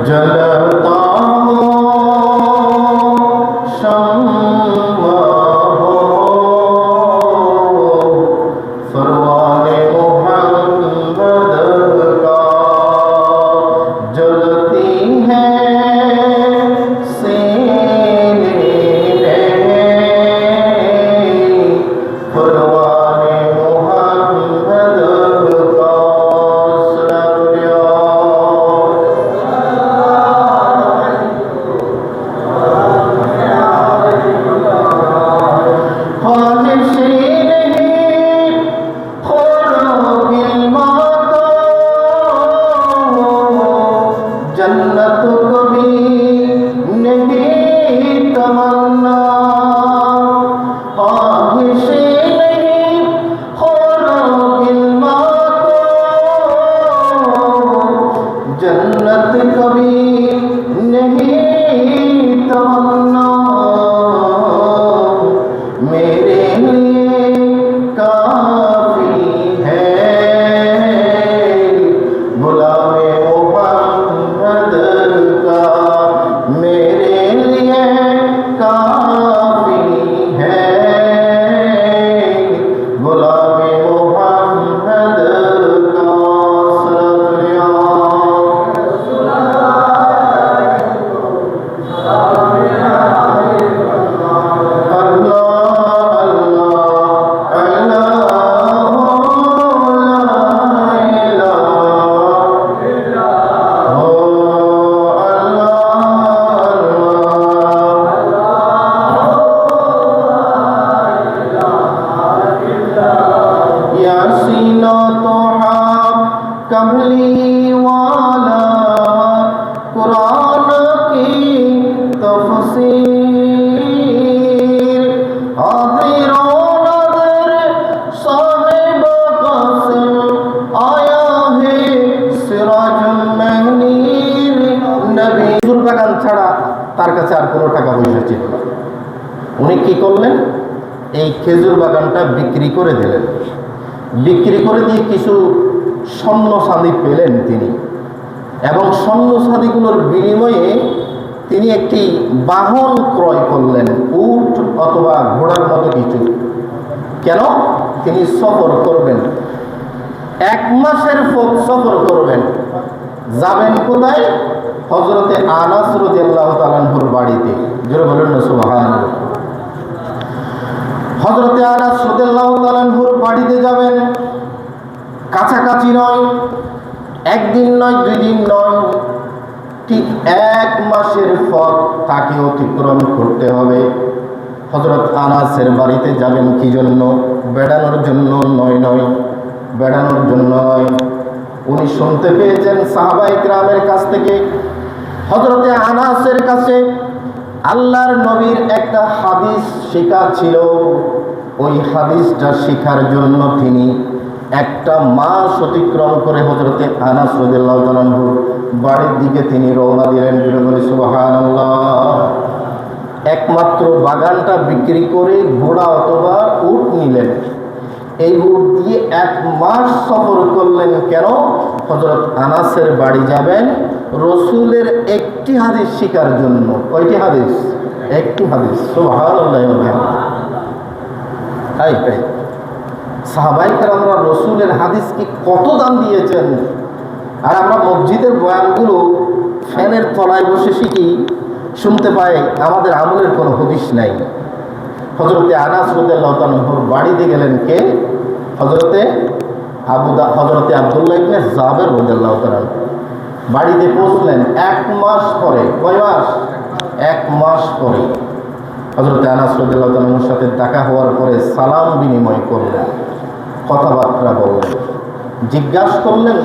जलता हो शम्मा हो फरमाने मोहम्मद का जलती है जन्नत कभी नहीं तमन्ना ख्वाहिश नहीं हो गिलमा को जन्नत कभी नहीं तमन्ना मेरे लिए काफी है गुलामे मेरे लिए काफी है गुलामे मोहम्मद का यासीनो तो कमली वाला कुरान की तफसीर हाज़िरो नज़र साहिब क़ासिम आया है सिराजुल मुनीर नबी খেজুর বাগান ছাড়া তার কাছে আর কোনো টাকা পয়সা ছিল না। উনি কি করলেন? এই খেজুর বাগানটা বিক্রি করে দিলেন। বিক্রি করে দিয়ে কিছু স্বর্ণ চাঁদি পেলেন তিনি, এবং স্বর্ণ চাঁদিগুলোর বিনিময়ে তিনি একটি বাহন ক্রয় করলেন, উট অথবা ঘোড়ার মতো কিছু। কেন? তিনি সফর করবেন, 1 মাসের পথ সফর করবেন। যাবেন কোথায়? হযরতে আনাস রাদিয়াল্লাহু তাআলা আনহুর বাড়িতে। জোরে বলুন না সুবহানাল্লাহ। হযরতে আনাস রাদিয়াল্লাহু তাআলা আনহুর বাড়িতে যাবেন, কাছাকাছি নয়, 1 দিন নয়, 2 দিন নয়, ঠিক 1 মাসের পথ তাকে অতিক্রম করতে হবে। হযরত আনাসের বাড়িতে যাবেন কি জন্য? বেড়ানোর জন্য নয়, বেড়ানোর জন্য নয়। উনি শুনতে পেয়েছেন সাহাবায়ে কিরামের কাছ থেকে, হযরতে আনাসের কাছে আল্লাহর নবীর একটা হাদিস শেখা ছিল। ওই হাদিসটা শেখার জন্য তিনি 1 মাস অতিক্রম করে হযরতে আনাস রাদিয়াল্লাহু তাআলা আনহুর বাড়ির দিকে তিনি রওনা দিলেন। বলে সুবহানাল্লাহ। একমাত্র বাগানটা বিক্রি করে ঘোড়া অথবা উট নিলেন। এই উট দিয়ে 1 মাস সফর করলেন। কেন? হযরত আনাসের বাড়ি যাবেন রাসূলের একটি হাদিস শেখার জন্য। কয়টি হাদিস? একটি হাদিস। সুবহানাল্লাহ। সাহাবায়ে কেরামরা রাসূলের হাদিসকে কত দাম দিয়েছেন। আর আমরা মসজিদের বয়ানগুলো ফ্যানের তলায় বসে শিখি, শুনতে পাই, আমাদের আমলের কোনো হদিস নাই। হযরতে আনাস রাদিয়াল্লাহু তাআলা আনহুর বাড়িতে গেলেন কে? হযরতে আব্দুল্লাহ ইবনে জাবের রাদিয়াল্লাহু তাআলা। বাড়িতে পৌঁছলেন 1 মাস পরে। কয় মাস? 1 মাস পরে হযরতে আনাস রাদিয়াল্লাহু তাআলা আনহুর সাথে দেখা হওয়ার পরে সালাম বিনিময় করলেন, কথাবার্তা বললেন। জিজ্ঞাসা করলেন,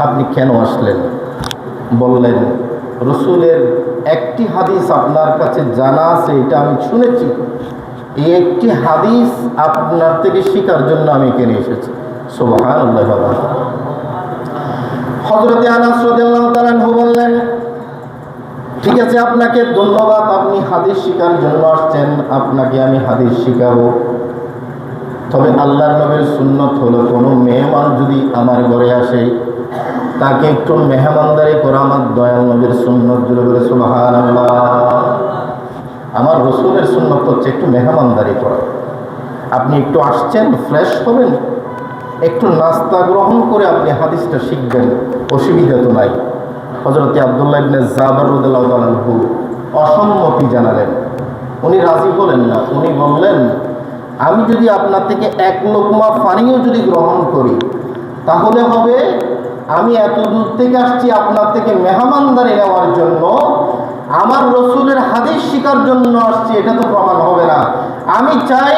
আপনি কেন আসলেন? বললেন, রাসূলের একটি হাদিস আপনার কাছে জানা আছে, এটা আমি শুনেছি। এই একটি হাদিস আপনার থেকে শেখার জন্য আমি এখানে এসেছি। সুবহানাল্লাহ। হযরতে আনাস রাদিয়াল্লাহু তাআলা আনহু বললেন, ঠিক আছে, আপনাকে ধন্যবাদ, আপনি হাদিস শেখার জন্য আসছেন, আপনাকে আমি হাদিস শেখাবো। তবে আল্লাহর নবীর সুন্নত হলো কোনো মেহমান যদি আমার ঘরে আসে তাকে একটু মেহমানদারি করা আমার দয়াল নবীর সুন্নত, জুড়ে বলে সুবহানাল্লাহ। আমার রসুলের সুন্নত হচ্ছে একটু মেহমানদারি করা। আপনি একটু আসছেন, ফ্রেশ হবেন, একটু নাস্তা গ্রহণ করে আপনি হাদিসটা শিখবেন, অসুবিধা তো নাই। হযরত আব্দুল্লাহ ইবনে জাবার রাদিয়াল্লাহু তাআলা আনহু অসম্মতি জানালেন, উনি রাজি হলেন না। উনি বললেন, আমি যদি আপনার থেকে এক লোকমা পানিও যদি গ্রহণ করি তাহলে হবে আমি এত দূর থেকে আসছি আপনার থেকে মেহমানদারি নেওয়ার জন্য, আমার রসুলের হাদিস শিখার জন্য আসছি, এটা তো প্রমাণ হবে না। আমি চাই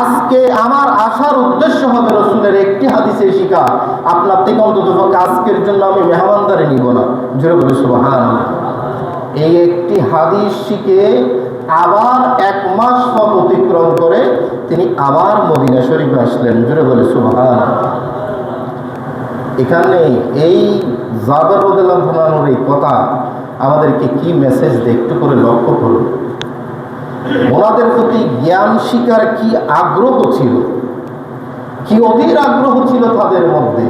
আজকে আমার আসার উদ্দেশ্য হবে রসুলের একটি হাদিসে শিখা, আপনার থেকে অন্তত আজকের জন্য আমি মেহমানদারি নিব না। জোরে বলে সুবহানাল্লাহ। এই একটি হাদিস শিখে আবার 1 মাস পথ অতিক্রম করে তিনি আবার মদিনা শরীফে আসলেন। জোরে বলে সুবহানাল্লাহ। এখানে এই জাবের রাদিয়াল্লাহু আনহুর এই কথা আমাদেরকে কি মেসেজ দেয় একটু করে লক্ষ্য করুন। ওনাদের প্রতি জ্ঞান শিকার কি আগ্রহ ছিল, কি অধীর আগ্রহ ছিল তাদের মধ্যে।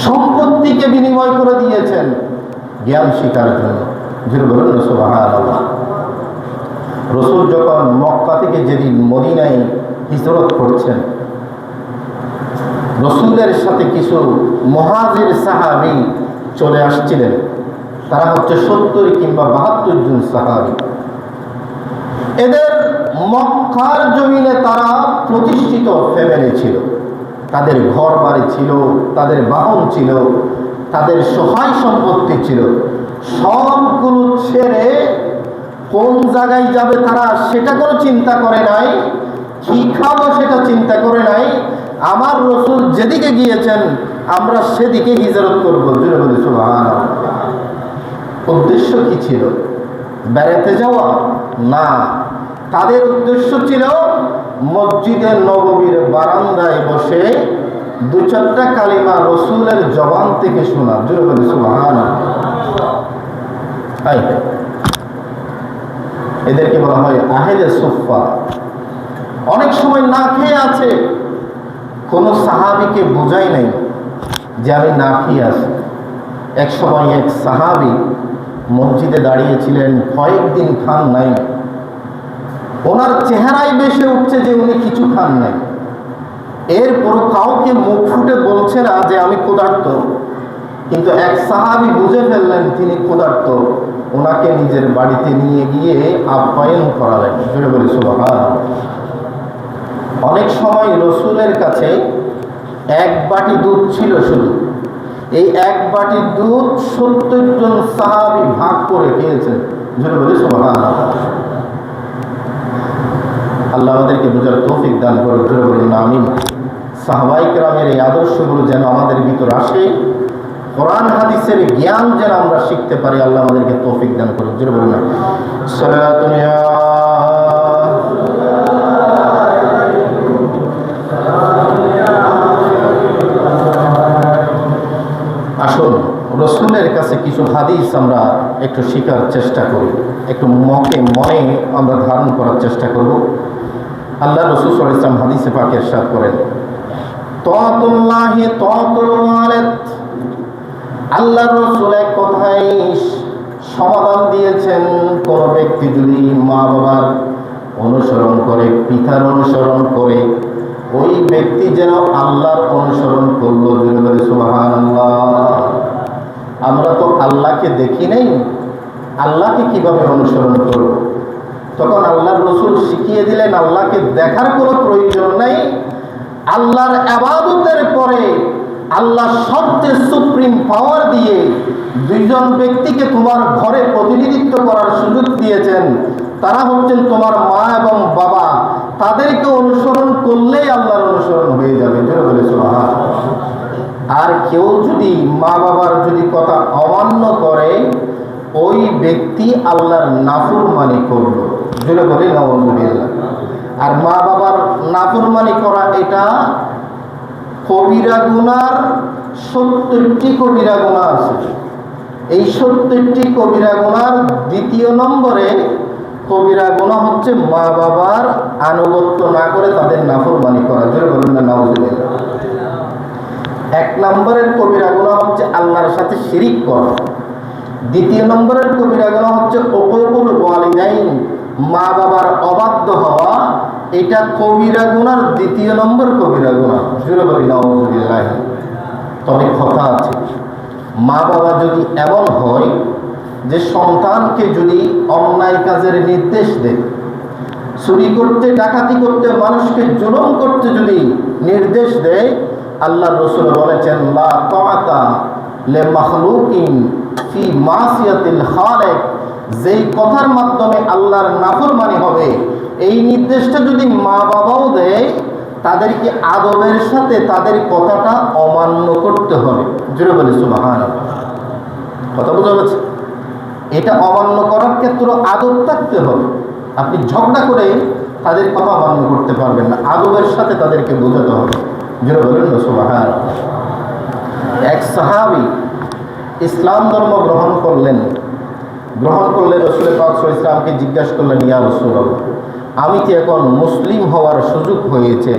সম্পত্তিকে বিনিময় করে দিয়েছেন জ্ঞান শিকার জন্য। যেটা বলেন সুবহানাল্লাহ। রসুল যখন মক্কা থেকে যেদিন মদিনায় হিজরত করছেন, রসুলের সাথে কিছু মুহাজির সাহাবী চলে আসছিলেন। তারা হচ্ছে 70 কিংবা 72 জন সাহাবী। এদের মক্কার জমিনে তারা প্রতিষ্ঠিত ফ্যামিলি ছিল, তাদের ঘর বাড়ি ছিল, তাদের বাহন ছিল, তাদের সহায় সম্পত্তি ছিল। সবগুলো ছেড়ে কোন জায়গায় যাবে তারা সেটা কোনো চিন্তা করে নাই, কি খাবো সেটা চিন্তা করে নাই। আমার রসুল যেদিকে গিয়েছেন আমরা সেদিকে হিজরত করবো। জুড়ে বলি সুবহানাল্লাহ। উদ্দেশ্য কি ছিল? বেড়াতে যাওয়া না, তাদের উদ্দেশ্য ছিল মসজিদে নববীর বারান্দায় বসে 2-4টা কালিমা রসুলের জবান থেকে শোনা। জুড়ে বলি সুবহানাল্লাহ। এদেরকে বলা হয় আহলে সুফফা। অনেক সময় না খেয়ে আছে, কোনো সাহাবীকে বোঝাই নাই যে আমি না খেয়ে আছি। এক সময় এক সাহাবী মসজিদে দাঁড়িয়েছিলেন, কয়েকদিন খান নাই। ওনার চেহারায় বেশে উঠছে যে উনি কিছু খান নাই। এরপর কাউকে মুখ ফুটে বলছে না যে আমি ক্ষুধার্ত, কিন্তু এক সাহাবী বুঝে ফেললেন তিনি ক্ষুধার্ত। ওনাকে নিজের বাড়িতে নিয়ে গিয়ে আপ্যায়ন করালেন। জোরে বলি সুবহানাল্লাহ। অনেক সময় রসুলের কাছে 1 বাটি দুধ ছিল শুধু। এই 1 বাটি দুধ 70 জন সাহাবী ভাগ করে খেয়েছেন। জোরে বলি সুবহানাল্লাহ। আল্লাহ আমাদেরকে বোঝার তৌফিক দান করে। জোরে বলি আমিন। সাহাবায়ে কেরামের এই আদর্শগুলো যেন আমাদের ভিতর আসে, কোরআন হাদিসের জ্ঞান যেন আমরা শিখতে পারি। আল্লাহ আমাদেরকে তৌফিক দান করুন। জোরে বলুন না সালাতুন ইয়া আসুন রসুলের কাছে কিছু হাদিস আমরা একটু শেখার চেষ্টা করি, একটু মনে আমরা ধারণ করার চেষ্টা করব। আল্লাহ রসুল সাল্লাল্লাহু আলাইহি ওয়াসাল্লাম হাদিসে পাকে ইরশাদ করেন, তাআতুল্লাহি তাআতুল ওয়ালিদ। আল্লাহ রসুল এক কথায় সমাধান দিয়েছেন, কোন ব্যক্তি যদি মা বাবার অনুসরণ করে, পিতার অনুসরণ করে, ওই ব্যক্তি যেন আল্লাহর অনুসরণ করলো। সুবহানাল্লাহ। আমরা তো আল্লাহকে দেখি নাই, আল্লাহকে কিভাবে অনুসরণ করব? তখন আল্লাহর রসুল শিখিয়ে দিলেন আল্লাহকে দেখার কোনো প্রয়োজন নেই। আল্লাহর ইবাদতের পরে আল্লাহ সবচেয়ে সুপ্রিম পাওয়ার দিয়ে 2 জন ব্যক্তিকে তোমার ঘরে প্রতিনিধিত্ব করার সুযোগ দিয়েছেন। তারা হচ্ছেন তোমার মা এবং বাবা। তাদেরকে অনুসরণ করলেই আল্লাহর অনুসরণ হয়ে যাবে। আর কেউ যদি মা বাবার যদি কথা অমান্য করে, ওই ব্যক্তি আল্লাহর নাফরমানি করলো। জোরে বলি নাউযুবিল্লাহ। আর মা বাবার নাফরমানি করা এটা কবিরা গুনার 70টি কবিরা গুনাহ আছে। এই 70টি কবিরা গুনার 2 নম্বরে কবিরা গুনাহ হচ্ছে মা বাবার আনুগত্য না করে তাদের নাফরমানি করা। জোরে বলুন না নাউযুবিল্লাহ। এক নম্বরের কবিরা গুনাহ হচ্ছে আল্লাহর সাথে শিরিক করা। দ্বিতীয় নম্বরের কবিরা গুনাহ হচ্ছে উকুকুল ওয়ালিদাইন, মা বাবার অবাধ্য হওয়া। এটা কবিরা গুনার দ্বিতীয় নম্বর কবিরা গুনাহ। জুড়ে বলি নাউযুবিল্লাহ। তবে কথা আছে, মা বাবা যদি এমন হয় যে সন্তানকে যদি অন্যায় কাজের নির্দেশ দেয়, চুরি করতে, ডাকাতি করতে, মানুষকে জুলুম করতে যদি নির্দেশ দেয়, আল্লাহর রাসূল বলেছেন লা তাআতা লিমাখলুকিন ফি মাসিয়াতিল খালিক, যেই কথার মাধ্যমে আল্লাহর নাফরমানি হবে, এই নির্দেশটা যদি মা বাবাও দেয়, তাদেরকে আদবের সাথে তাদের কথাটা অমান্য করতে হবে। জুড়ে বলি সুবহানাল্লাহ। কথা বোঝা যাচ্ছে? এটা অমান্য করার ক্ষেত্রে আদব থাকতে হবে। আপনি ঝগড়া করে তাদের কথা অমান্য করতে পারবেন না, আদবের সাথে তাদেরকে বোঝাতে হবে। জুড়ে বলেন না সুবহানাল্লাহ। এক সাহাবী ইসলাম ধর্ম গ্রহণ করলেন। রাসূল পাক সাল্লাল্লাহু আলাইহি ওয়াসাল্লামকে জিজ্ঞাসা করলেন, ইয়া রাসূলুল্লাহ, আমি কি এখন মুসলিম হওয়ার সুযোগ হয়েছে,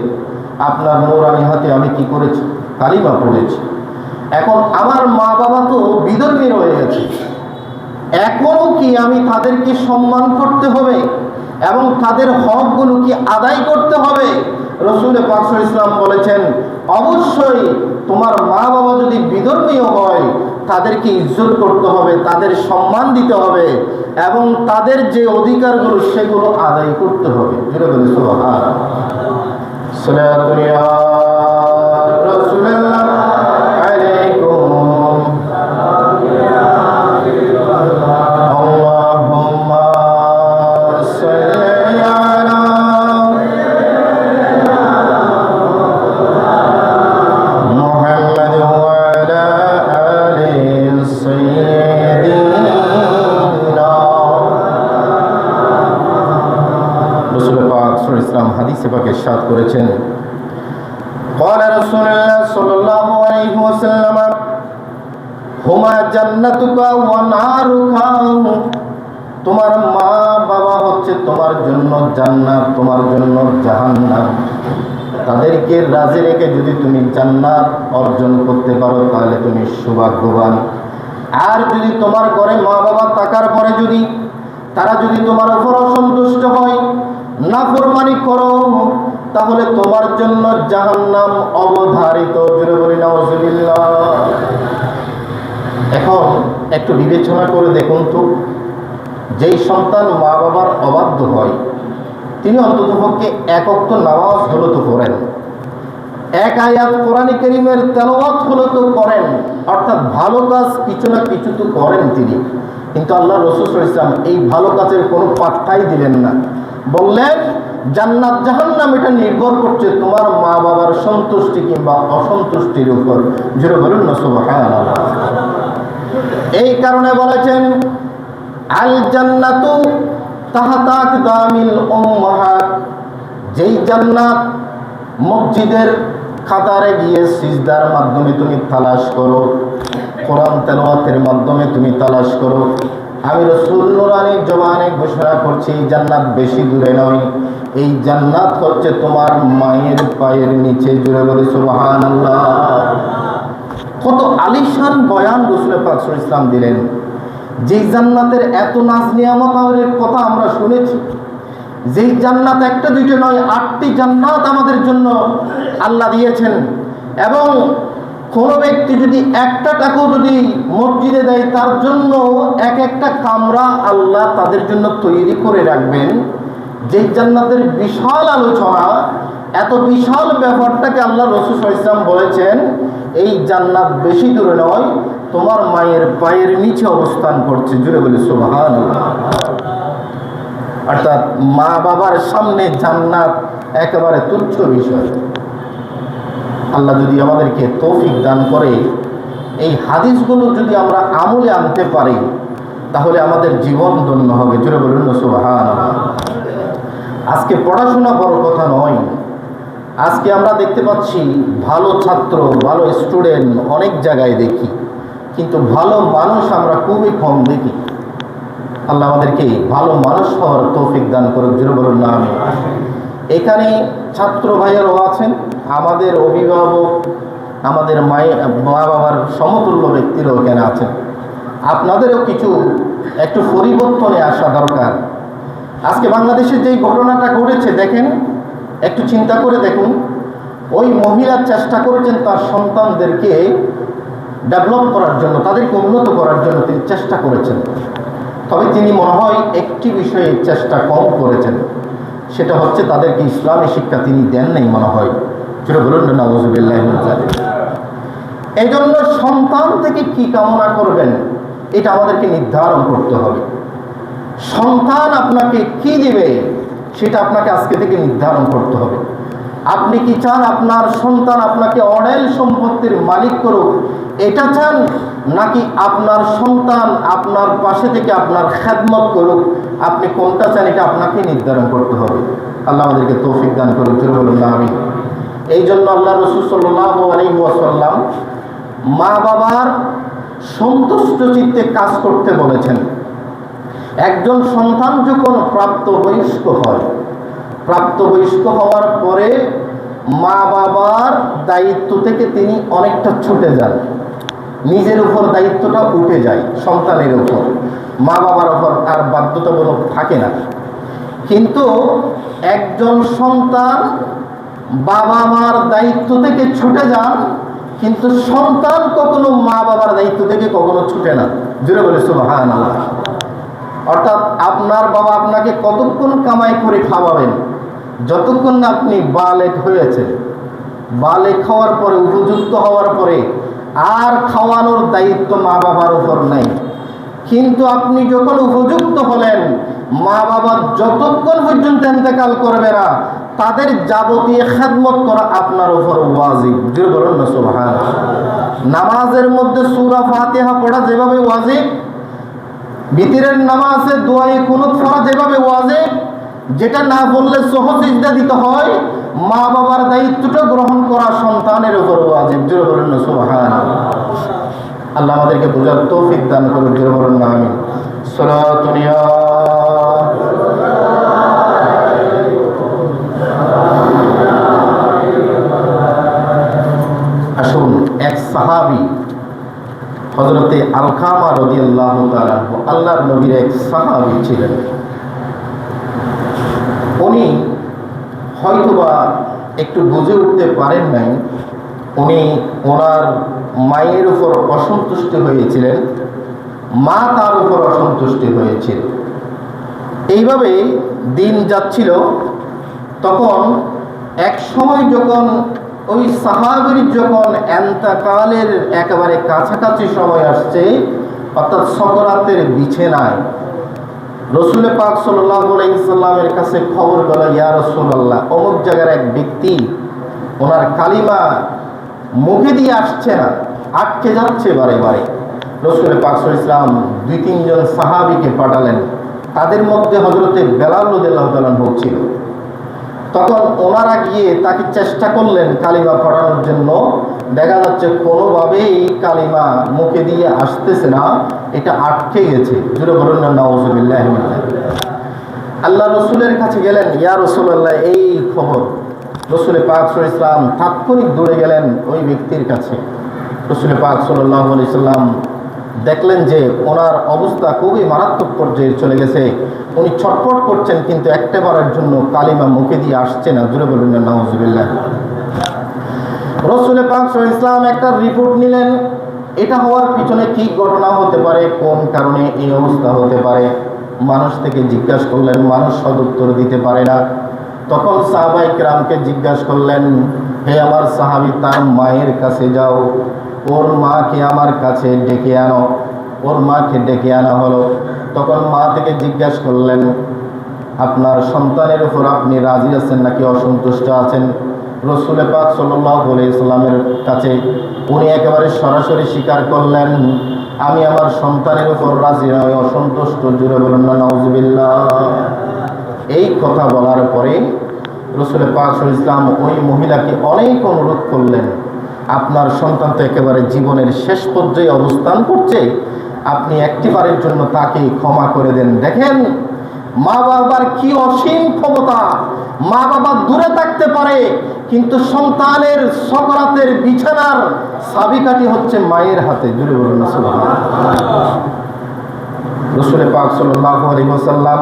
আপনার নূরানি হাতে আমি কি করেছি? কালিমা পড়েছি। এখন আমার মা বাবা তো বিধর্মী রয়ে গেছে, এখনও কি আমি তাদেরকে সম্মান করতে হবে এবং তাদের হকগুলো কি আদায় করতে হবে? রাসূল পাক সাল্লাল্লাহু আলাইহি ওয়াসাল্লাম বলেছেন, অবশ্যই তোমার মা বাবা যদি বিধর্মীয় হয়, তাদেরকে ইজ্জত করতে হবে, তাদের সম্মান দিতে হবে এবং তাদের যে অধিকারগুলো সেগুলো আদায় করতে হবে। যেটা বলি সুবহানাল্লাহ। সাল্লাল্লাহু আলাইহি রাসূলুল্লাহ আলাইকুম আল্লাহুম্মা সাল্লি আলা মুহাম্মাদ ওয়া আলা আলি সাইয়্যিদিনা। রাসূল পাক সাল্লাল্লাহু আলাইহি ওয়াসাল্লাম হাদিসে পাকে ইরশাদ করেছেন, قال رسول الله صلى الله عليه وسلم হুমা জান্নাতুকা ওয়া নারুকা, তোমার মা বাবা হচ্ছে তোমার জন্য জান্নাত, তোমার জন্য জাহান্নাম। তাদেরকে রাজি রেখে যদি তুমি জান্নাত অর্জন করতে পারো তাহলে তুমি সৌভাগ্যবান। আর যদি তোমার ঘরে মা বাবা থাকার পরে যদি তারা যদি তোমার উপর অসন্তুষ্ট হয়, নাফরমানি করো, তাহলে তোমার জন্য জাহান্নাম অবধারিত। জুড়ে বলি নাউযুবিল্লাহ। এখন একটু বিবেচনা করে দেখুন তো, যেই সন্তান মা বাবার অবাধ্য হয়, তিনি অন্ততপক্ষে এক ওয়াক্ত নামাজ হলো তো করেন, এক আয়াত কোরআন কারীমের তেলাওয়াত হলো তো করেন, অর্থাৎ ভালো কাজ কিছু না কিছু তো করেন তিনি। কিন্তু আল্লাহ রাসূল সাল্লাল্লাহু আলাইহি ওয়াসাল্লাম এই ভালো কাজের কোনো পাত্তাই দিলেন না। বললেন জান্নাত জাহান্নাম এটা নির্ভর করছে তোমার মা বাবার সন্তুষ্টি কিংবা অসন্তুষ্টির উপর। জোরে বলুন না সুবহানাল্লাহ। এই কারণে বলেছেন আল জান্নাতু তাহতা আকদামিল উম্মাহাত, যেই জান্নাত মসজিদের কাতারে গিয়ে সিজদার মাধ্যমে তুমি তালাশ করো, কোরআন তেলাওয়াতের মাধ্যমে তুমি তালাশ করো, আমি রাসূল নূরানী জবানে ঘোষণা করছি জান্নাত বেশি দূরে নয়, এই জান্নাত হচ্ছে তোমার মায়ের পায়ের নিচে। জুড়ে বলি সুবহানাল্লাহ। কত আলিশান বয়ান রাসূল পাক সাল্লাল্লাহু আলাইহি ওয়াসাল্লাম দিলেন। যেই জান্নাতের এত নাজ নিয়ামতের কথা আমরা শুনেছি, যেই জান্নাত একটা দুইটা নয় 8টি জান্নাত আমাদের জন্য আল্লাহ দিয়েছেন। এবং কোনো ব্যক্তি যদি একটা টাকাও যদি মসজিদে দেয়, তার জন্য এক একটা কামরা আল্লাহ তাদের জন্য তৈরি করে রাখবেন। যেই জান্নাতের বিশাল আলোচনা, এত বিশাল ব্যাপারটাকে আল্লাহ রাসূল সাল্লাল্লাহু আলাইহি ওয়াসাল্লাম বলেছেন এই জান্নাত বেশি দূরে নয়, তোমার মায়ের পায়ের নিচে অবস্থান করছে। জুড়ে বলি সুবহানাল্লাহ। অর্থাৎ মা বাবার সামনে জান্নাত একেবারে তুচ্ছ বিষয়। আল্লাহ যদি আমাদেরকে তৌফিক দান করে, এই হাদিসগুলো যদি আমরা আমলে আনতে পারি, তাহলে আমাদের জীবন ধন্য হবে। জুড়ে বলুন না সুবহানাল্লাহ। আজকে পড়াশোনা বড় কথা নয়, আজকে আমরা দেখতে পাচ্ছি ভালো ছাত্র, ভালো স্টুডেন্ট অনেক জায়গায় দেখি, কিন্তু ভালো মানুষ আমরা খুবই কম দেখি। আল্লাহ আমাদেরকে ভালো মানুষ হওয়ার তৌফিক দান করুক। জুড়ে বলুন না আমিন। এখানে ছাত্র ভাইয়েরাও আছেন, আমাদের অভিভাবক আমাদের মা বাবার সমতুল্য ব্যক্তিরাও এখানে আছেন। আপনাদেরও একটু পরিবর্তনে আসা দরকার। আজকে বাংলাদেশে যেই ঘটনাটা ঘটেছে দেখেন, একটু চিন্তা করে দেখুন। ওই মহিলা চেষ্টা করেছেন তার সন্তানদেরকে ডেভেলপ করার জন্য, তাদেরকে উন্নত করার জন্য তিনি চেষ্টা করেছেন। তবে তিনি মনে হয় একটি বিষয়ে চেষ্টা কম করেছেন, সেটা হচ্ছে তাদেরকে ইসলামী শিক্ষা তিনি দেন নাই মনে হয়। সেটা বলুন না, নাউযুবিল্লাহি মিন যালিক। এই জন্য সন্তান থেকে কি কামনা করবেন এটা আমাদেরকে নির্ধারণ করতে হবে। সন্তান আপনাকে কি দিবে সেটা আপনাকে আজকে থেকে নির্ধারণ করতে হবে। আপনি কি চান আপনার সন্তান আপনাকে অঢেল সম্পত্তির মালিক করুক, এটা চান, নাকি আপনার সন্তান আপনার পাশে থেকে আপনার খেদমত করুক? আপনি কোনটা চান এটা আপনাকে নির্ধারণ করতে হবে। আল্লাহ আমাদেরকে তৌফিক দান করুন, বলুন না আমিন। এই জন্য আল্লাহ রাসূল সাল্লাল্লাহু আলাইহি ওয়াসাল্লাম মা বাবার সন্তুষ্ট চিত্তে কাজ করতে বলেছেন। একজন সন্তান যখন প্রাপ্তবয়স্ক হয়, প্রাপ্তবয়স্ক হওয়ার পরে মা বাবার দায়িত্ব থেকে তিনি অনেকটা ছুটে যান, নিজের উপর দায়িত্বটা উঠে যায় সন্তানের উপর, মা বাবার উপর আর বাধ্যতামূলক থাকে না। কিন্তু একজন সন্তান বাবা মার দায়িত্ব থেকে ছুটে যান, কিন্তু সন্তান কখনো মা বাবার দায়িত্ব থেকে কখনো ছুটে না। জোরে বলে সুবহানাল্লাহ। অর্থাৎ আপনার বাবা আপনাকে কতক্ষণ কামাই করে খাওয়াবেন, যতক্ষণ না আপনি বালেগ হয়েছেন। বালেগ হওয়ার পরে, উপযুক্ত হওয়ার পরে আর খাওয়ানোর দায়িত্ব মা বাবার উপর নাই। কিন্তু আপনি যখন উপযুক্ত হলেন, মা বাবা যতক্ষণ পর্যন্ত ইন্তেকাল করবে না তাদের যাবতীয় খেদমত করা আপনার উপর ওয়াজিব। জোরে বলুন না সুবহানাল্লাহ। নামাজের মধ্যে সূরা ফাতিহা পড়া যেভাবে ওয়াজিব, ভিতরের নামাজে দোয়ায়ে কুনুত পড়া যেভাবে ওয়াজিব, যেটা না বললে সহজসিজদা দিতে হয়, মা বাবার দায়িত্বটা গ্রহণ করা সন্তানের উপর ওয়াজিব। জোরে বলুন না সুবহানাল্লাহ। আল্লাহ আমাদেরকে বোঝার তৌফিক দান করুন, জোরে বলুন না আমিন। সালাতুন ইয়া আসুন, এক সাহাবী হযরতে আলকামা রাদিয়াল্লাহু তাআলা আনহু, আল্লাহর নবীর এক সাহাবী ছিলেন। উনি হয়তোবা একটু বুঝে উঠতে পারেন নাই, উনি ওনার মায়ের উপর অসন্তুষ্ট হয়েছিলেন, মা তার উপর অসন্তুষ্ট হয়েছিল। এইভাবে দিন যাচ্ছিল। তখন এক সময় যখন ওই সাহাবীর যখন এন্তেকালের একেবারে কাছাকাছি সময় আসছে, অর্থাৎ সকরাতের বিছানায়, রাসূল পাক সাল্লাল্লাহু আলাইহি ওয়াসাল্লামের কাছে খবর গেল, ইয়া রাসূলুল্লাহ, অমুক জায়গার এক ব্যক্তি, ওনার কালিমা মুখে দিয়ে আসছে না, আটকে যাচ্ছে বারে বারে। রাসূল পাক সাল্লাল্লাহু আলাইহি ওয়াসাল্লাম 2-3 জন সাহাবীকে পাঠালেন, তাদের মধ্যে হযরতে বেলাল রাদিয়াল্লাহু তাআলা ছিল। তখন ওনারা গিয়ে তাকে চেষ্টা করলেন কালিমা পড়ানোর জন্য। দেখা যাচ্ছে কোনোভাবেই কালিমা মুখে দিয়ে আসতেছে না, এটা আটকে গেছে। জোরে বলুন না নাউযুবিল্লাহি মিন যালিক। আল্লাহ রসুলের কাছে গেলেন, ইয়া রাসূলুল্লাহ, এই খবর। রাসূল পাক সাল্লাল্লাহু আলাইহি ওয়াসাল্লাম তাৎক্ষণিক দৌড়ে গেলেন ওই ব্যক্তির কাছে। রাসূল পাক সাল্লাল্লাহু আলাইহি ওয়াসাল্লাম দেখলেন যে ওনার অবস্থা খুবই মারাত্মক পর্যায়ে চলে গেছে। উনি ছটফট করছেন, কিন্তু একটাবারের জন্য কালিমা মুখে দিয়ে আসছে না। জোরে বলুন না নাউযুবিল্লাহ। রাসূল পাক সাল্লাল্লাহু আলাইহি ওয়াসাল্লাম একটা রিপোর্ট নিলেন, এটা হওয়ার পিছনে কি ঘটনা হতে পারে, কোন কারণে এই অবস্থা হতে পারে। মানুষ থেকে জিজ্ঞাসা করলেন, মানুষ সদুত্তর দিতে পারে না। তখন সাহাবায়ে কেরামকে জিজ্ঞাসা করলেন, হে আমার সাহাবী, তার মায়ের কাছে যাও, ওর মাকে আমার কাছে ডেকে আনো। ওর মাকে ডেকে আনা হলো। তখন মা থেকে জিজ্ঞাসা করলেন, আপনার সন্তানের উপর আপনি রাজি আছেন নাকি অসন্তুষ্ট আছেন? রাসূল পাক সাল্লাল্লাহু আলাইহি ওয়াসাল্লামের কাছে উনি একেবারে সরাসরি স্বীকার করলেন, আমি আমার সন্তানের উপর রাজি নই, অসন্তুষ্ট। জোরে বলুন না নাউযুবিল্লাহ। এই কথা বলার পরে রাসূল পাক সাল্লাল্লাহু আলাইহি ওয়াসাল্লাম ওই মহিলাকে অনেক অনুরোধ করলেন, আপনার সন্তান তো একেবারে জীবনের শেষ পর্যায়ে অবস্থান করছে, আপনি একটিবারের জন্য তাকে ক্ষমা করে দেন। দেখেন মা বাবার কি অসীম ক্ষমতা, মা বাবা দূরে থাকতে পারে, কিন্তু সন্তানের সকরাতের বিছানার চাবিকাঠি হচ্ছে মায়ের হাতে। জুড়ে বলুন না সুবহানাল্লাহ। রাসূল পাক সাল্লাল্লাহু আলাইহি ওয়াসাল্লাম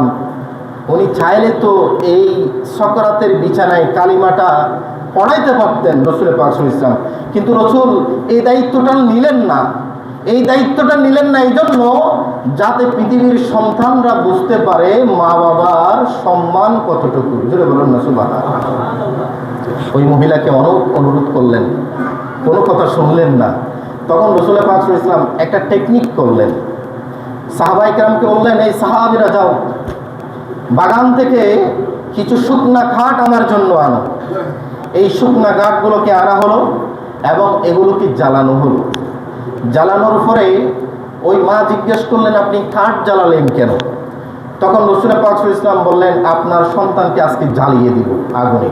উনি চাইলে তো এই সকরাতের বিছানায় কালিমাটা পড়াইতে পারতেন রাসূল পাক সাল্লাল্লাহু আলাইহি ওয়াসাল্লাম, কিন্তু রাসূল এই দায়িত্বটা নিলেন না। এই দায়িত্বটা নিলেন না এই জন্য যাতে পৃথিবীর সন্তানরা বুঝতে পারে মা বাবার সম্মান কতটুকু। জুড়ে বলুন না সুবহানাল্লাহ। ওই মহিলাকে অনেক অনুরোধ করলেন, কোনো কথা শুনলেন না। তখন রাসূল পাক সাল্লাল্লাহু আলাইহি ওয়াসাল্লাম একটা টেকনিক করলেন। সাহাবায়ে কেরামকে বললেন, এই সাহাবীরা যাও, বাগান থেকে কিছু শুকনা কাঠ আমার জন্য আনো। এই শুকনা কাঠগুলোকে আনা হলো এবং এগুলোকে জ্বালানো হলো। জ্বালানোর পরে ওই মা জিজ্ঞেস করলেন, আপনি কাঠ জ্বালালেন কেন? তখন রাসূল পাক সাল্লাল্লাহু আলাইহি ওয়াসাল্লাম বললেন, আপনার সন্তানকে আজকে জ্বালিয়ে দিব আগুনে,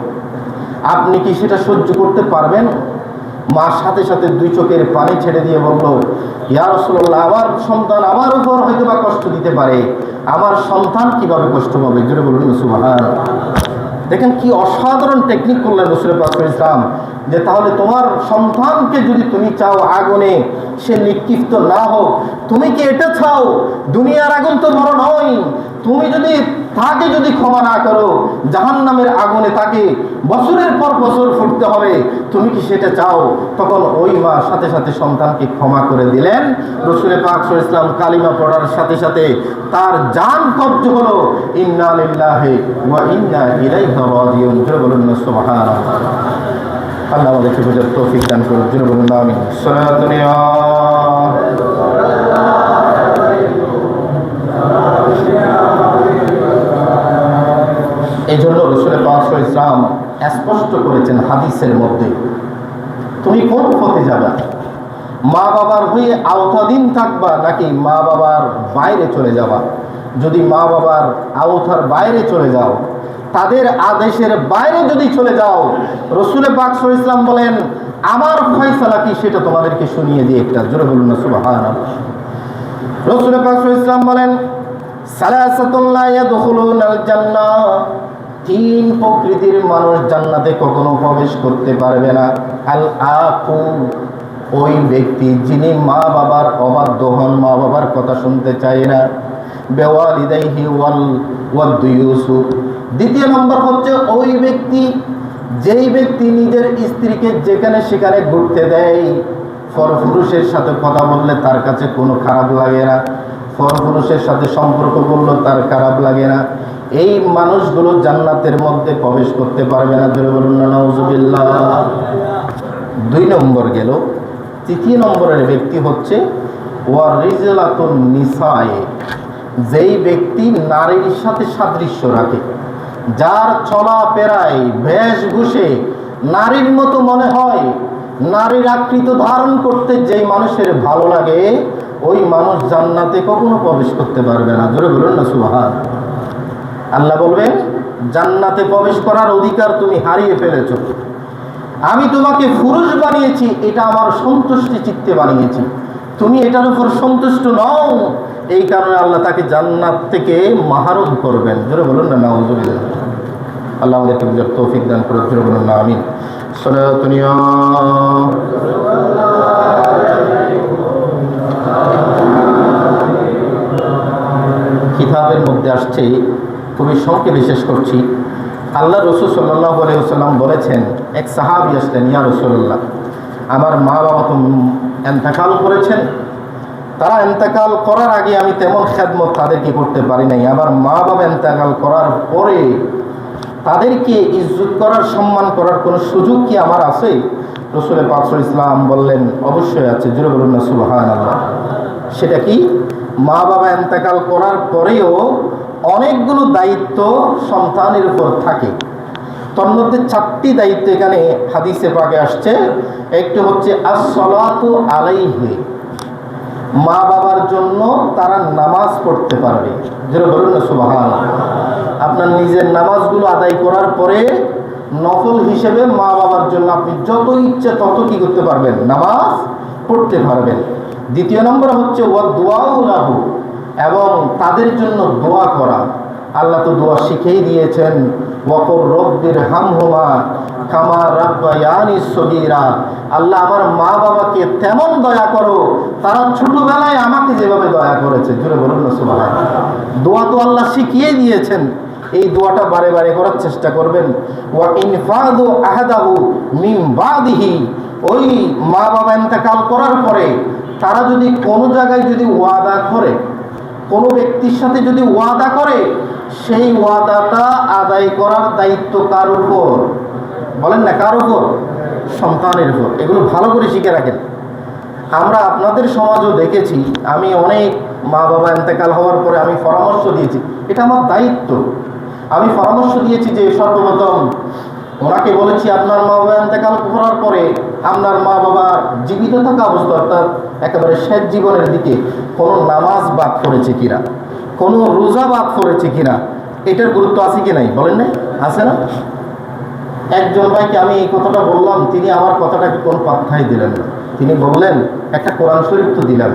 আপনি কি সেটা সহ্য করতে পারবেন? মা সাথে সাথে দুই চোখের পানি ছেড়ে দিয়ে বলল, ইয়া রাসূলুল্লাহ, আমার সন্তান আমার উপর হয়তো বা কষ্ট দিতে পারে, আমার সন্তান কিভাবে কষ্ট পাবে? জোরে বলুন সুবহানাল্লাহ। দেখেন কি অসাধারণ টেকনিক করলেন রাসূল পাক সাল্লাল্লাহু আলাইহি ওয়াসাল্লাম, যে তাহলে তোমার সন্তানকে যদি তুমি চাও আগুনে সে নিক্ষিপ্ত না হোক, তুমি কি এটা চাও? দুনিয়ার আগুন তো বড় নয়, তুমি যদি তাকে যদি ক্ষমা না করো, জাহান্নামের আগুনে তাকে বছরের পর বছর ফুটতে হবে, তুমি কি সেটা চাও? তখন ওই মা সাথে সাথে সন্তানকে ক্ষমা করে দিলেন। রাসূল পাক সাল্লাল্লাহু আলাইহি ওয়াসাল্লাম কালিমা পড়ার সাথে সাথে তার জান কবজ হলো। ইন্না লিল্লাহি ওয়া ইন্না ইলাইহি রাজিউন। জোরে বলুন না সুবহানাল্লাহ। আল্লাহ আমাদেরকে বুঝার তৌফিক দান করুন। জোরে বলুন আমিন। সালাতুন ইয়া এই জন্য রাসূল পাক সাল্লাল্লাহু আলাইহি ওয়াসাল্লাম স্পষ্ট করেছেন হাদিসের মধ্যে, তুমি কোন পথে যাবে? মা বাবার হয়ে আওতাধীন থাকবা নাকি মা বাবার বাইরে চলে যাবা? যদি মা বাবার আওতার বাইরে চলে যাও, তাদের আদেশের বাইরে যদি চলে যাও, রাসূল পাক সাল্লাল্লাহু আলাইহি ওয়াসাল্লাম বলেন, আমার ফয়সালা কি সেটা তোমাদেরকে শুনিয়ে দিই একটা। জোরে বলুন না সুবহানাল্লাহ। রাসূল পাক সাল্লাল্লাহু আলাইহি ওয়াসাল্লাম বলেন, সালাসাতুন লা ইয়াদখুলুনাল জান্নাহ, তিন প্রকৃতির মানুষ জান্নাতে কখনো প্রবেশ করতে পারবে না। আল আকু, ওই ব্যক্তি যিনি মা বাবার অবাধ্য হন, মা বাবার কথা শুনতে চায় না। বেওয়ালিদাইহি ওয়াদ্দুয়ুসু, দ্বিতীয় নম্বর হচ্ছে ওই ব্যক্তি যেই ব্যক্তি নিজের স্ত্রীকে যেখানে সেখানে ঘুরতে দেয়, পরপুরুষের সাথে কথা বললে তার কাছে কোনো খারাপ লাগে না, পরপুরুষের সাথে সম্পর্ক করলে তার খারাপ লাগে না। এই মানুষগুলো জান্নাতের মধ্যে প্রবেশ করতে পারবে না। জোরে বলুন না নাউজুবিল্লাহ। দুই নম্বর গেল। তৃতীয় নম্বরের ব্যক্তি হচ্ছে ওয়ারিজলাতুন নিসায়ে, যেই ব্যক্তি নারীর সাথে সাদৃশ্য রাখে, যার চলাফেরায় বেশভূষে নারীর মতো মনে হয়, নারীর আকৃতি ধারণ করতে যেই মানুষের ভালো লাগে, ওই মানুষ জান্নাতে কখনো প্রবেশ করতে পারবে না। জোরে বলুন না সুবহানাল্লাহ। আল্লাহ বলবেন, জান্নাতে প্রবেশ করার অধিকার তুমি হারিয়ে ফেলেছো। আমি তোমাকে পুরুষ বানিয়েছি, এটা আমার সন্তুষ্টি চিত্তে বানিয়েছি, তুমি এটার উপর সন্তুষ্ট নও, এই কারণে আল্লাহ তাকে জান্নাত থেকে মাহরুম করবেন। জোরে বলুন না নাউজুবিল্লাহ। আল্লাহ আমাদেরকে বুঝার তৌফিক দান করুন। জোরে বলুন না আমিন। সালাতুন ইয়া কিতাবের মধ্যে আসছে, খুবই সংক্ষেপে বিশেষ করছি। আল্লাহ রাসূল সাল্লাল্লাহু আলাইহি ওয়াসাল্লাম বলেছেন, এক সাহাবী আসলেন, ইয়া রাসূলুল্লাহ, আমার মা বাবা তো ইন্তেকাল করেছেন, তারা ইন্তেকাল করার আগে আমি তেমন খেদমত তাদেরকে করতে পারি নাই, আবার মা বাবা ইন্তেকাল করার পরে তাদেরকে ইজ্জত করার, সম্মান করার কোনো সুযোগ কি আমার আছে? রাসূল পাক সাল্লাল্লাহু আলাইহি ওয়াসাল্লাম বললেন, অবশ্যই আছে। জোরে বলুন না সুবহানাল্লাহ। সেটা কি? মা বাবা ইন্তেকাল করার পরেও অনেকগুলো দায়িত্ব সন্তানের উপর থাকে। তার মধ্যে 4টি দায়িত্ব এখানে হাদিসে পাকে আসছে। একটি হচ্ছে as-সালাতু আলাইহি, মা বাবার জন্য তারা নামাজ পড়তে পারবে। যেটা বলুন না সুবহানাল্লাহ। আপনার নিজের নামাজগুলো আদায় করার পরে নফল হিসেবে মা বাবার জন্য আপনি যত ইচ্ছে তত কি করতে পারবেন, নামাজ পড়তে পারবেন। দ্বিতীয় নম্বর হচ্ছে ওয়া দুআউ লাহু, এবং তাদের জন্য দোয়া করা। আল্লাহ তো দোয়া শিখেই দিয়েছেন, ওয়াকুর রব্বির হামহুমা কামা রাব্বায়ানি সগীরা। আল্লাহ আমার মা বাবাকে তেমন দয়া করো তারা ছোটবেলায় আমাকে যেভাবে দয়া করেছে। জুড়ে বলুন না সুবহানাল্লাহ। দোয়া তো আল্লাহ শিখিয়ে দিয়েছেন, এই দোয়াটা বারে বারে করার চেষ্টা করবেন। ওয়া ইনফাদু আহাদাহু মিন বাদিহি, ওই মা বাবা ইন্তেকাল করার পরে তারা যদি কোনো জায়গায় যদি ওয়াদা করে, কোনো ব্যক্তির সাথে যদি ওয়াদা করে, সেই ওয়াদাটা আদায় করার দায়িত্ব কার উপর? বলেন না, কার উপর? সন্তানের উপর। এগুলো ভালো করে শিখে রাখেন। আমরা আপনাদের সমাজও দেখেছি, আমি অনেক মা বাবা ইন্তেকাল হওয়ার পরে আমি পরামর্শ দিয়েছি, এটা আমার দায়িত্ব। আমি পরামর্শ দিয়েছি যে সর্বপ্রথম ওনাকে বলেছি, আপনার মা বাবা ইন্তেকাল করার পরে আপনার মা বাবা জীবিত থাকা অবস্থা, অর্থাৎ একেবারে শেষ জীবনের দিকে কোনো নামাজ বাদ করেছে কিনা, কোনো রোজা বাদ করেছে কিনা, এটার গুরুত্ব আছে কি নাই? বলেন না, আছে না? একজন ভাইকে আমি এই কথাটা বললাম, তিনি আমার কথাটাকে কোন পাত্তাই দিলেন না। তিনি বললেন, একটা কোরআন শরীফ তো দিলাম,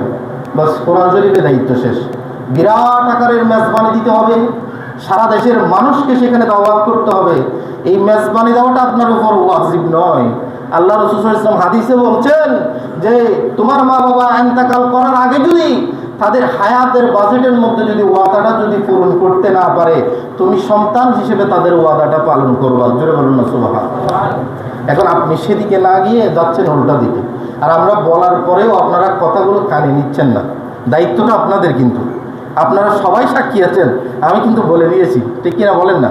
বাস কোরআন শরীফের দায়িত্ব শেষ। বিরাট আকারের মেজবানি দিতে হবে, সারা দেশের মানুষকে সেখানে দাওয়াত করতে হবে। এই মেজবানি দেওয়াটা আপনার উপর ওয়াজিব নয়। আল্লাহ রাসূল সাল্লাল্লাহু আলাইহি ওয়াসাল্লাম হাদিসে বলছেন যে তোমার মা বাবা ইন্তেকাল করার আগে যদি তাদের হায়াতের বাজেটের মধ্যে যদি ওয়াদাটা যদি পূরণ করতে না পারে, তুমি সন্তান হিসেবে তাদের ওয়াদাটা পালন করবা। জোরে বলুন না সুবহানাল্লাহ। এখন আপনি সেদিকে না গিয়ে যাচ্ছেন উল্টা দিকে, আর আমরা বলার পরেও আপনারা কথাগুলো কানে নিচ্ছেন না। দায়িত্বটা আপনাদের, কিন্তু আপনারা সবাই সাক্ষী আছেন, আমি কিন্তু বলে দিয়েছি, ঠিক কিনা বলেন না?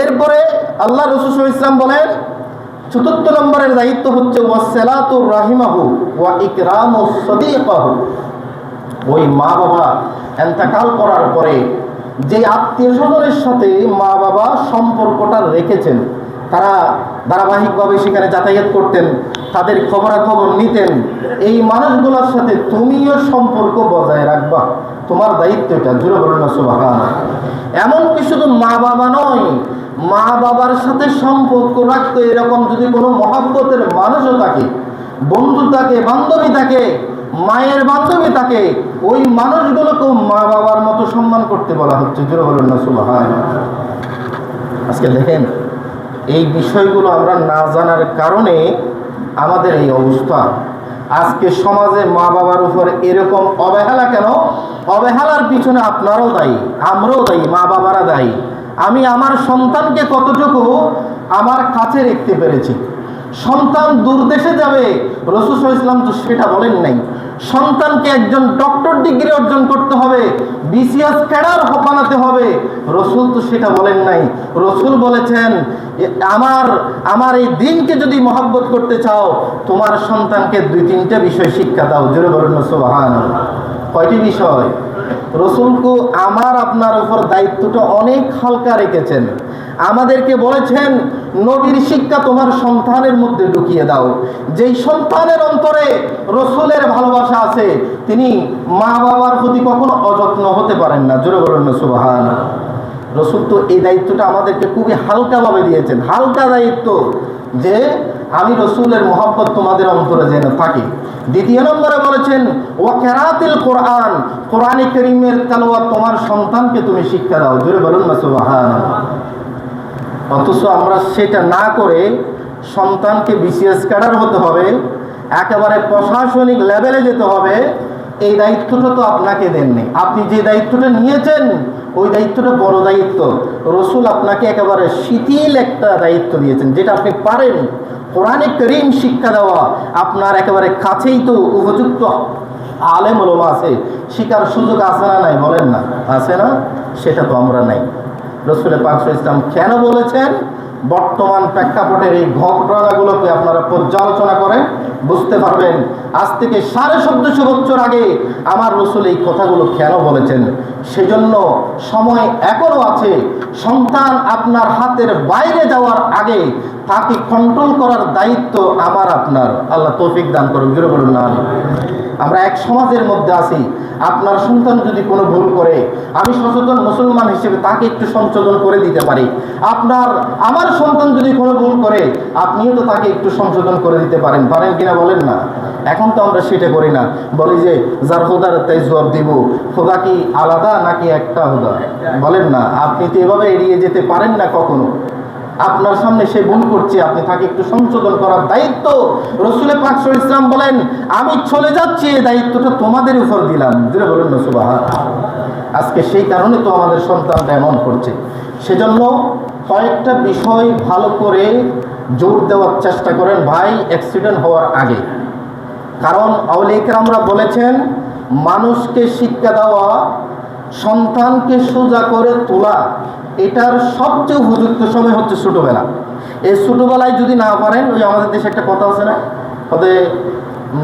এরপরে আল্লাহ রাসূল সাল্লাল্লাহু আলাইহি ওয়াসাল্লাম বলেন, চতুর্থ নম্বরের দায়িত্ব হচ্ছে ওয়াসসালাতুর রাহিমাহু ওয়া ইকরামুস সাদিকাহু। ওই মা বাবা ইন্তেকাল করার পরে যে আত্মীয় স্বজনের সাথে মা বাবা সম্পর্কটা রেখেছেন, তারা ধারাবাহিকভাবে সেখানে যাতায়াত করতেন, তাদের খবরাখবর নিতেন, এই মানুষগুলোর সাথে তুমিও সম্পর্ক বজায় রাখবা, তোমার দায়িত্ব এটা। জুড়ে বলুন না সুবহানাল্লাহ। এমনকি শুধু মা বাবা নয়, মা বাবার সাথে সম্পর্ক রাখতে এরকম যদি কোনো মহব্বতের মানুষও থাকে, বন্ধু থাকে, বান্ধবী থাকে, মায়ের বান্ধবী থাকে, ওই মানুষগুলোকেও মা বাবার মতো সম্মান করতে বলা হচ্ছে। জোরে বলুন না সুবহানাল্লাহ। আজকে দেখেন, এই বিষয়গুলো আমরা না জানার কারণে আমাদের এই অবস্থা। আজকে সমাজে মা বাবার উপর এরকম অবহেলা কেন? অবহেলার পিছনে আপনারাও দায়ী, আমরাও দায়ী, মা বাবারা দায়ী। আমি আমার সন্তানকে কতটুকু আমার কাছে রাখতে পেরেছি। সন্তান দূর দেশে যাবে, রাসূল সাল্লাল্লাহু আলাইহি ওয়াসাল্লাম তো সেটা বলেন নাই। সন্তানকে একজন ডক্টর ডিগ্রি অর্জন করতে হবে, বিসিএস ক্যাডার বানাতে হবে, রাসূল তো সেটা বলেন নাই। রাসূল বলেছেন, আমার এই দিনকে যদি মহব্বত করতে চাও, তোমার সন্তানকে 2-3টা বিষয় শিক্ষা দাও। জোরে বলুন না সুবহানাল্লাহ। কয়টি বিষয়? রাসূলকে আমার আপনার উপর দায়িত্বটা অনেক হালকা রেখেছেন। আমাদেরকে বলেছেন, নবীর শিক্ষা তোমার সন্তানের মধ্যে ঢুকিয়ে দাও। যেই সন্তানের অন্তরে রাসূলের ভালোবাসা আছে, তিনি মা বাবার প্রতি কখনো অযত্ন হতে পারেন না। জোরে বলুন না সুবহানাল্লাহ। রাসূল তো এই দায়িত্বটা আমাদেরকে খুবই হালকাভাবে দিয়েছেন, হালকা দায়িত্ব, যে আমি রাসূলের মহব্বত তোমাদের অন্তরে যেন থাকে। দ্বিতীয় নম্বরে বলেছেন, ওয়া কিরাআতুল কোরআন, কোরআনে কারীমের তেলাওয়াত তোমার সন্তানকে তুমি শিক্ষা দাও। জোরে বলুন না সুবহানাল্লাহ। অথচ আমরা সেটা না করে সন্তানকে বিসিএস ক্যাডার হতে হবে, একেবারে প্রশাসনিক লেভেলে যেতে হবে, এই দায়িত্বটা তো আপনাকে দেননি। আপনি যে দায়িত্বটা নিয়েছেন, ওই দায়িত্বটা বড় দায়িত্ব। রাসূল আপনাকে একেবারে শিথিল একটা দায়িত্ব দিয়েছেন, যেটা আপনি পারেন। কোরআনে কারীম শিক্ষা দেওয়া আপনার একেবারে কাছেই তো উপযুক্ত আলেম ওলামা আছে, শিকার সুযোগ আছে না নাই? বলেন না, আছে না? সেটা তো আমরা নাই। রাসূল পাক সাল্লাল্লাহু আলাইহি ওয়াসাল্লাম কেন বলেছেন? বর্তমান প্রেক্ষাপটের এই ঘটনাগুলোকে আপনারা পর্যালোচনা করেন, বুঝতে পারবেন আজ থেকে 1450 বছর আগে আমার রাসূল এই কথাগুলো কেন বলেছেন। সেজন্য সময় এখনো আছে। সন্তান আপনার হাতের বাইরে যাওয়ার আগে তাকে কন্ট্রোল করার দায়িত্ব আমার আপনার। আল্লাহ তৌফিক দান করুন। জোরে বলুন না। আমরা এক সমাজের মধ্যে আছি, আপনার সন্তান যদি কোনো ভুল করে, আমি সচেতন মুসলমান হিসেবে তাকে একটু সংশোধন করে দিতে পারি। আমার সন্তান যদি কোনো ভুল করে, আপনিও তো তাকে একটু সংশোধন করে দিতে পারেন, পারেন কিনা বলেন না? এখন তো আমরা সেটা করি না, বলি যে যার খোদার তাই জবাব দিব। খোদা কি আলাদা নাকি একটা খোদা? বলেন না। আপনি তো এভাবে এড়িয়ে যেতে পারেন না কখনো। আপনার সামনে সে ভুল করছে, আপনি তাকে একটু সংশোধন করার দায়িত্ব রাসূল পাক সাল্লাল্লাহু আলাইহি ওয়াসাল্লাম বলেন, আমি চলে যাচ্ছি, এই দায়িত্বটা তোমাদের উপর দিলাম। জোরে বলেন না সুবহানাল্লাহ। আজকে সেই কারণে তো আমাদের সন্তানরা এমন করছে। সেজন্য কয়েকটা বিষয় ভালো করে জোর দেওয়ার চেষ্টা করেন ভাই অ্যাক্সিডেন্ট হওয়ার আগে। কারণ আউলিয়া কেরামরা বলেছেন, মানুষকে শিক্ষা দেওয়া, সন্তানকে সোজা করে তোলা, এটার সবচেয়ে উপযুক্ত সময় হচ্ছে ছোটোবেলা। এই ছোটোবেলায় যদি না পারেন, ওই আমাদের দেশে একটা কথা আছে না, হতে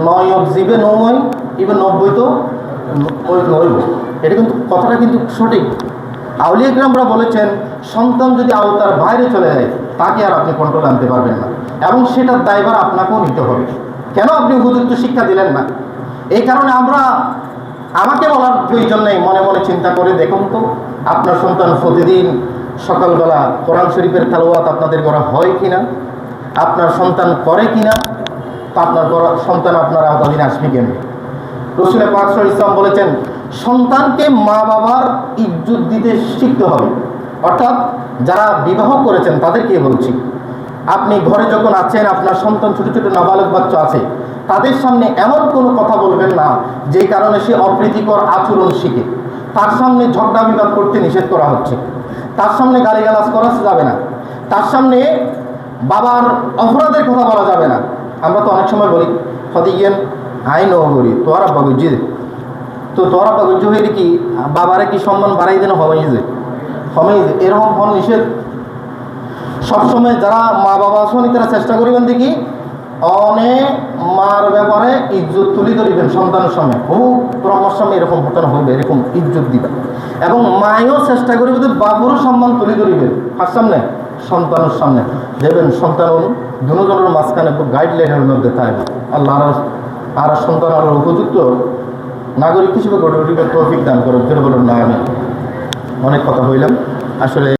9 জীবে 9 ইভেন 90 তো ওই 9। এটা কিন্তু কথাটা কিন্তু সঠিক। আউলিয়া কেরামরা বলেছেন, সন্তান যদি আওতার বাইরে চলে যায়, তাকে আর আপনি কন্ট্রোল আনতে পারবেন না, এবং সেটার দায়ভার আপনাকেও নিতে হবে। কেন আপনি উপযুক্ত শিক্ষা দিলেন না? এই কারণে আমাকে বলার প্রয়োজন নেই, মনে মনে চিন্তা করে দেখুন তো, আপনার সন্তান প্রতিদিন সকালবেলা কোরআন শরীফের তেলাওয়াত আপনাদের করা হয় কিনা, আপনার সন্তান করে কিনা, তা আপনার সন্তান আপনার আওতাধীন আসবে কেমনি? রাসূল পাক সাল্লাল্লাহু আলাইহি ওয়াসাল্লাম বলেছেন, সন্তানকে মা বাবার ইজ্জত দিতে শিখতে হবে। অর্থাৎ যারা বিবাহ করেছেন তাদেরকে বলছি, আপনি ঘরে যখন আছেন, আপনার সন্তান ছোটো ছোটো নাবালক বাচ্চা আছে, তাদের সামনে এমন কোনো কথা বলবেন না যে কারণে সে অপ্রীতিকর আচরণ শিখে। তার সামনে ঝগড়া বিবাদ করতে নিষেধ করা হচ্ছে, তার সামনে গালিগালাজ করা যাবে না, তার সামনে বাবার অপরাধের কথা বলা যাবে না। আমরা তো অনেক সময় বলি, হদিগেন আইন ও করি তোর আব্বা গুজি, তো তোর আব্বা গুজি হয়ে কি বাবারে কি সম্মান বাড়াই দেন? হবাই যে এরকম হন নিষেধ। সবসময় যারা মা বাবা আছেন তারা চেষ্টা করিবেন দেখি অনেক মার ব্যাপারে ইজ্জত তুলি ধরিবেন সন্তানের সামনে, তোমার সামনে এরকম ঘটনা হইবে, এরকম ইজ্জত দিবেন। এবং মায়েও চেষ্টা করিবে যে বাবুরও সম্মান তুলি ধরিবেন কার সামনে? সন্তানের সামনে। দেবেন সন্তান দুজনের মাঝখানে গাইডলাইনের মধ্যে থাকবে। আল্লাহ আর সন্তান আরো উপযুক্ত নাগরিক হিসেবে গড়ে উঠিবে তৌফিক দান করে। জোরে বলুন না। আমি অনেক কথা হইলাম আসলে।